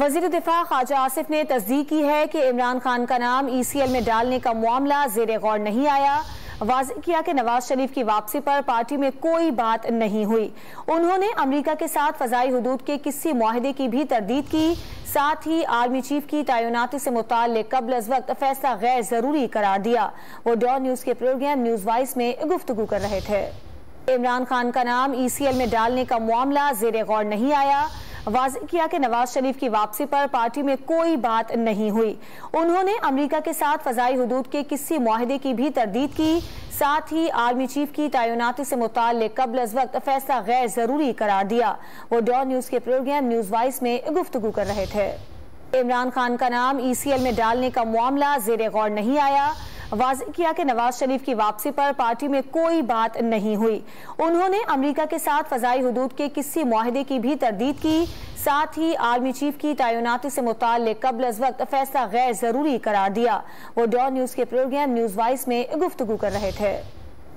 وزیر دفاع خواجہ آصف نے تصدیق کی ہے کہ عمران خان کا نام ECL میں ڈالنے کا معاملہ زیر غور نہیں آیا۔ واضح کیا کہ نواز شریف کی واپسی پر پارٹی میں کوئی بات نہیں ہوئی۔ انہوں نے امریکہ کے ساتھ فضائی حدود کے کسی معاہدے کی بھی تردید کی، ساتھ ہی آرمی چیف کی تعیناتی سے متعلق قبل از وقت فیصلہ غیر ضروری قرار دیا۔ وہ ڈان نیوز کے پروگرام نیوز وائس میں گفتگو کر رہے تھے۔ عمران خان کا نام ECL میں ڈالنے کا معاملہ زیر غور نہیں آیا۔ واضح کیا کہ نواز شریف کی واپسی پر پارٹی میں کوئی بات نہیں ہوئی۔ انہوں نے امریکہ کے ساتھ فضائی حدود کے کسی معاہدے کی بھی تردید کی، ساتھ ہی آرمی چیف کی تعیناتی سے متعلق قبل از وقت فیصلہ غیر ضروری قرار دیا۔ وہ ڈان نیوز کے پروگرام نیوز وائس میں گفتگو کر رہے تھے۔ عمران خان کا نام ECL میں ڈالنے کا معاملہ زیر غور نہیں آیا۔ واضح کیا کہ نواز شریف کی واپسی پر پارٹی میں کوئی بات نہیں ہوئی۔ انہوں نے امریکہ کے ساتھ فضائی حدود کے کسی معاہدے کی بھی تردید کی، ساتھ ہی آرمی چیف کی تعیناتی سے متعلق قبل از وقت فیصلہ غیر ضروری قرار دیا۔ وہ ڈان نیوز کے پروگرام نیوز وائس میں گفتگو کر رہے تھے۔